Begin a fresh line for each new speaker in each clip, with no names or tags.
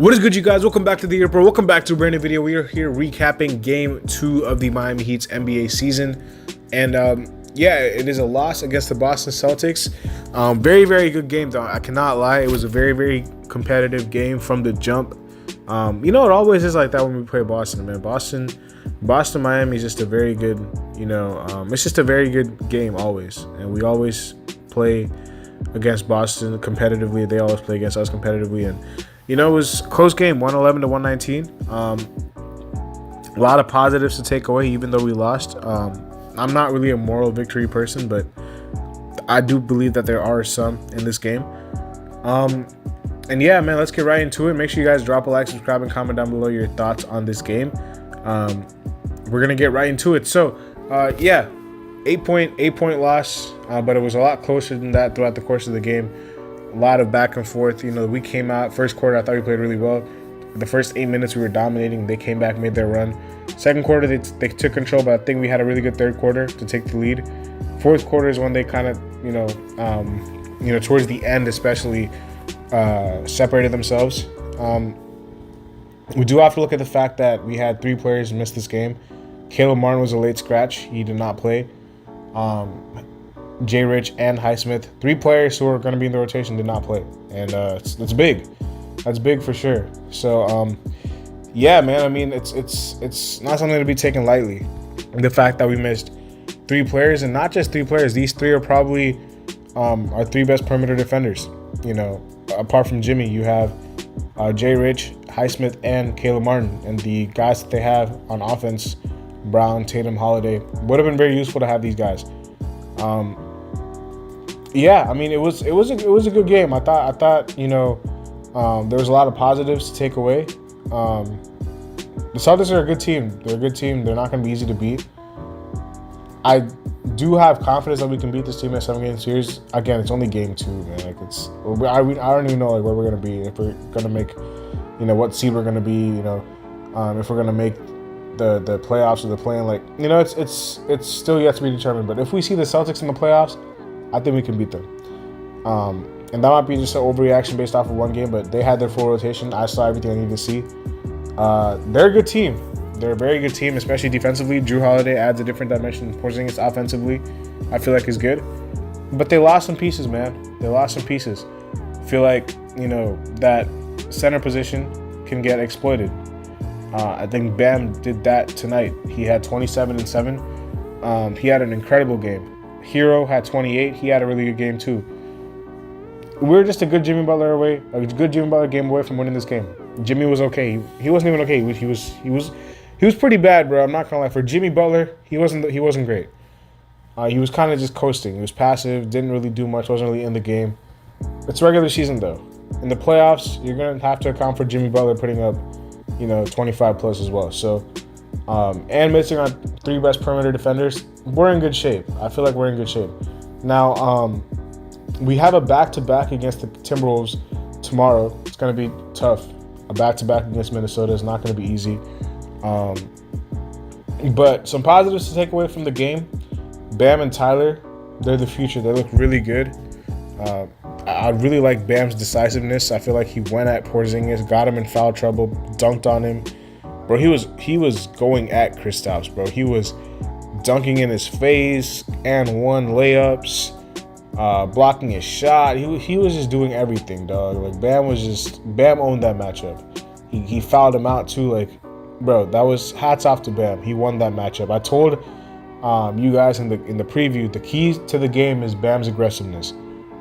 What is good, you guys? Welcome back to the Herro. Welcome back to a brand new video. We are here recapping Game 2 of the Miami Heat's NBA season. And yeah, it is a loss against the Boston Celtics. Very, very good game, though. I cannot lie. It was a very, very competitive game from the jump. You know, it always is like that when we play Boston, man. Boston, Miami is just a very good, it's just a very good game always. And we always play against Boston competitively. They always play against us competitively. And you know, it was a close game, 111 to 119. A lot of positives to take away, even though we lost. I'm not really a moral victory person, but I do believe that there are some in this game. And yeah, man, let's get right into it. Make sure you guys drop a like, subscribe, and comment down below your thoughts on this game. We're gonna get right into it. So, yeah, 8-point loss, but it was a lot closer than that throughout the course of the game. A lot of back and forth. You know, we came out first quarter. I thought we played really well. The first 8 minutes we were dominating. They came back, made their run. Second quarter they took control, but I think we had a really good third quarter to take the lead. Fourth quarter is when they kind of, towards the end especially, separated themselves. We do have to look at the fact that we had 3 players miss this game. Caleb Martin was a late scratch. He did not play. Jay Rich and Highsmith, 3 players who are going to be in the rotation, did not play, and it's big. That's big for sure. So yeah, man, I mean, it's not something to be taken lightly. The fact that we missed 3 players, and not just 3 players, these 3 are probably our 3 best perimeter defenders. You know, apart from Jimmy, you have Jay Rich, Highsmith, and Caleb Martin, and the guys that they have on offense, Brown, Tatum, Holiday, would have been very useful to have these guys. Yeah, I mean, it was a good game. I thought there was a lot of positives to take away. The Celtics are a good team. They're a good team. They're not going to be easy to beat. I do have confidence that we can beat this team in a 7-game series. Again, it's only game 2, man. Like I don't even know like where we're going to be, if we're going to make, what seed we're going to be. If we're going to make the playoffs or the play-in. Like, it's still yet to be determined. But if we see the Celtics in the playoffs, I think we can beat them. And that might be just an overreaction based off of one game, but they had their full rotation. I saw everything I needed to see. They're a good team. They're a very good team, especially defensively. Drew Holiday adds a different dimension. Porzingis offensively, I feel like is good. But they lost some pieces, man. They lost some pieces. I feel like, that center position can get exploited. I think Bam did that tonight. He had 27 and 7. He had an incredible game. Herro had 28. He had a really good game too. We're just a good Jimmy Butler game away from winning this game. Jimmy was okay. He wasn't even okay. He was pretty bad, bro. I'm not gonna lie. For Jimmy Butler, he wasn't great. He was kind of just coasting. He was passive. Didn't really do much. Wasn't really in the game. It's regular season though. In the playoffs, you're gonna have to account for Jimmy Butler putting up, 25 plus as well. So. And missing our 3 best perimeter defenders, we're in good shape. I feel like we're in good shape. Now, we have a back-to-back against the Timberwolves tomorrow. It's going to be tough. A back-to-back against Minnesota is not going to be easy. But some positives to take away from the game. Bam and Tyler, they're the future. They look really good. I really like Bam's decisiveness. I feel like he went at Porzingis, got him in foul trouble, dunked on him. Bro, he was going at Kristaps, bro. He was dunking in his face and 1 layups, blocking his shot. He was just doing everything, dog. Like Bam owned that matchup. He fouled him out too. Like, bro, that was hats off to Bam. He won that matchup. I told you guys in the preview, the key to the game is Bam's aggressiveness,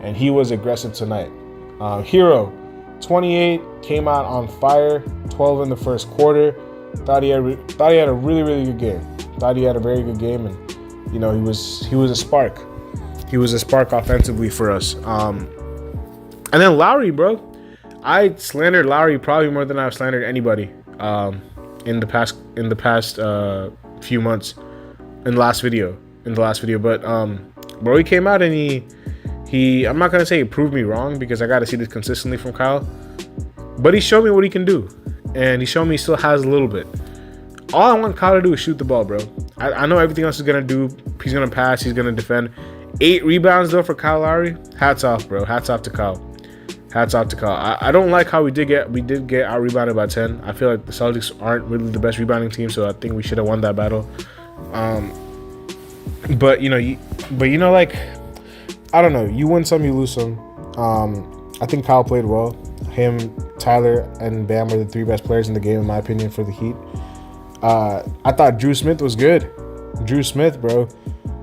and he was aggressive tonight. Herro, 28, came out on fire. 12 in the first quarter. Thought he had a really, really good game. Thought he had a very good game, and he was a spark. He was a spark offensively for us. And then Lowry, bro. I slandered Lowry probably more than I've slandered anybody in the past few months. In the last video, but bro, he came out and he I'm not gonna say he proved me wrong, because I got to see this consistently from Kyle, but he showed me what he can do. And he showed me he still has a little bit. All I want Kyle to do is shoot the ball, bro. I know everything else he's going to do. He's going to pass. He's going to defend. 8 rebounds, though, for Kyle Lowry. Hats off, bro. Hats off to Kyle. hats off to Kyle. I don't like how we did get out rebounded by 10. I feel like the Celtics aren't really the best rebounding team, so I think we should have won that battle. But like, I don't know. You win some, you lose some. I think Kyle played well. Him, Tyler, and Bam were the 3 best players in the game, in my opinion, for the Heat. I thought Drew Smith was good. Drew Smith, bro.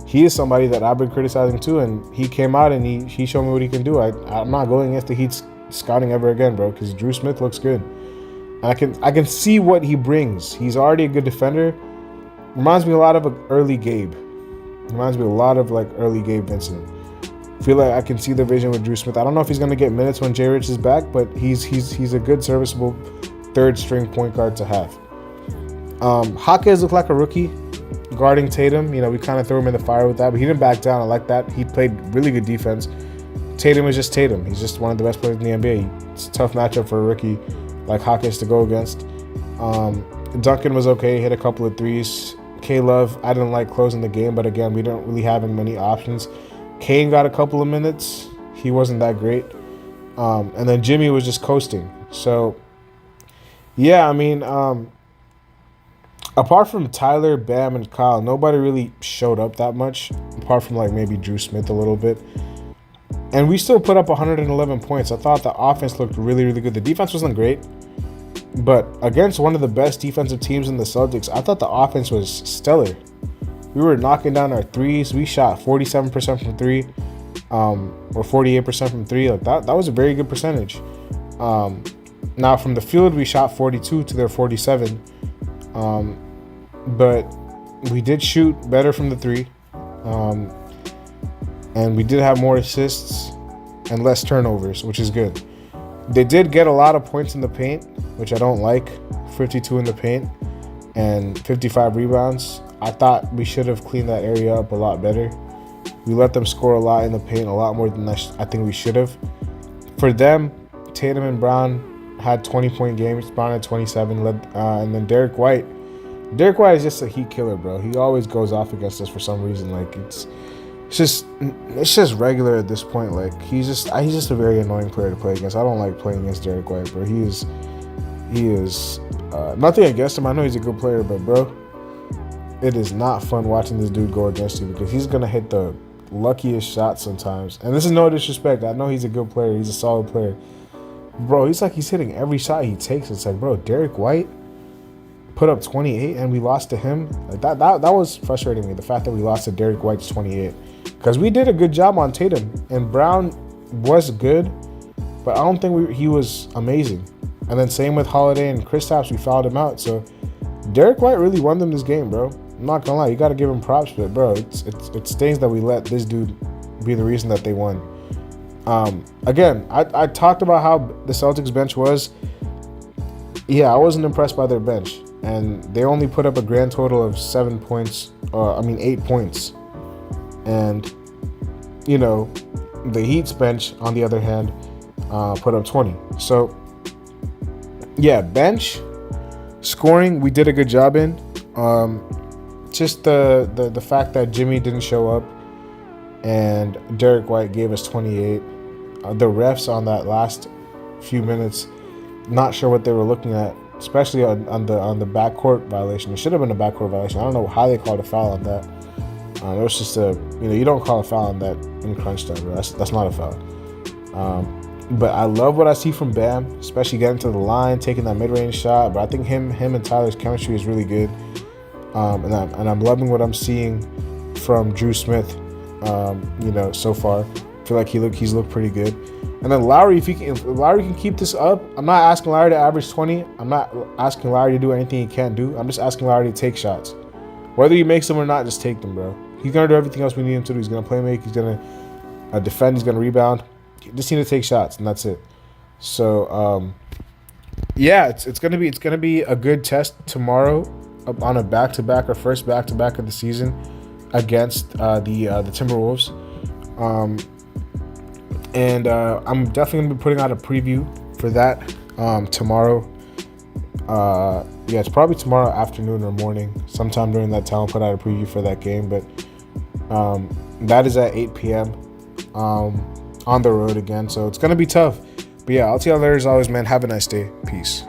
He is somebody that I've been criticizing too, and he came out and he showed me what he can do. I'm not going against the Heat's scouting ever again, bro, because Drew Smith looks good. And I can see what he brings. He's already a good defender. Reminds me a lot of early Gabe. Reminds me a lot of like early Gabe Vincent. Feel like I can see the vision with Drew Smith. I don't know if he's gonna get minutes when Jay Rich is back, but he's a good serviceable 3rd string point guard to have. Hawkins looked like a rookie guarding Tatum. We kind of threw him in the fire with that, but he didn't back down. I like that. He played really good defense. Tatum is just Tatum. He's just one of the best players in the NBA. It's a tough matchup for a rookie like Hawkins to go against. Duncan was okay. Hit a couple of threes. K-Love, I didn't like closing the game, but again, we don't really have many options. Kane got a couple of minutes. He wasn't that great. And then Jimmy was just coasting. So, yeah, I mean, apart from Tyler, Bam, and Kyle, nobody really showed up that much, apart from like maybe Drew Smith a little bit. And we still put up 111 points. I thought the offense looked really, really good. The defense wasn't great, but against one of the best defensive teams in the Celtics, I thought the offense was stellar. We were knocking down our threes. We shot 47% from 3, or 48% from 3. Like that was a very good percentage. Now from the field, we shot 42 to their 47. But we did shoot better from the 3. And we did have more assists and less turnovers, which is good. They did get a lot of points in the paint, which I don't like. 52 in the paint and 55 rebounds. I thought we should have cleaned that area up a lot better. We let them score a lot in the paint, a lot more than I think we should have. For them, Tatum and Brown had 20-point games. Brown had 27. And then Derek White. Derek White is just a Heat killer, bro. He always goes off against us for some reason. Like it's just regular at this point. Like he's just a very annoying player to play against. I don't like playing against Derek White, bro. He is nothing against him. I know he's a good player, but bro, it is not fun watching this dude go against you because he's gonna hit the luckiest shots sometimes. And this is no disrespect. I know he's a good player. He's a solid player, bro. He's hitting every shot he takes. It's like, bro, Derek White put up 28 and we lost to him. Like that was frustrating me. The fact that we lost to Derek White's 28. Because we did a good job on Tatum, and Brown was good, but I don't think he was amazing. And then same with Holiday and Kristaps, we fouled him out. So Derek White really won them this game, bro. I'm not gonna lie, you gotta give him props, but bro, it stings that we let this dude be the reason that they won. Again, I talked about how the Celtics bench was. Yeah, I wasn't impressed by their bench, and they only put up a grand total of 8 points. And, the Heat's bench, on the other hand, put up 20. So, yeah, bench, scoring, we did a good job in. Just the fact that Jimmy didn't show up and Derek White gave us 28. The refs on that last few minutes, not sure what they were looking at, especially on the backcourt violation. It should have been a backcourt violation. I don't know how they called a foul on that. It was just you don't call a foul on that in crunch time, bro. That's not a foul. But I love what I see from Bam, especially getting to the line, taking that mid-range shot. But I think him and Tyler's chemistry is really good. And I'm loving what I'm seeing from Drew Smith, so far. I feel like he's looked pretty good. And then Lowry, if Lowry can keep this up, I'm not asking Lowry to average 20. I'm not asking Lowry to do anything he can't do. I'm just asking Lowry to take shots. Whether he makes them or not, just take them, bro. He's going to do everything else we need him to do. He's going to play make. He's going to defend. He's going to rebound. You just need to take shots, and that's it. So, it's gonna be a good test tomorrow on a back-to-back, or first back-to-back of the season against the Timberwolves. And I'm definitely gonna be putting out a preview for that tomorrow. It's probably tomorrow afternoon or morning, sometime during that time. I'll put out a preview for that game, but that is at 8 p.m. On the road again, so it's gonna be tough. But yeah, I'll see y'all later as always, man. Have a nice day. Peace.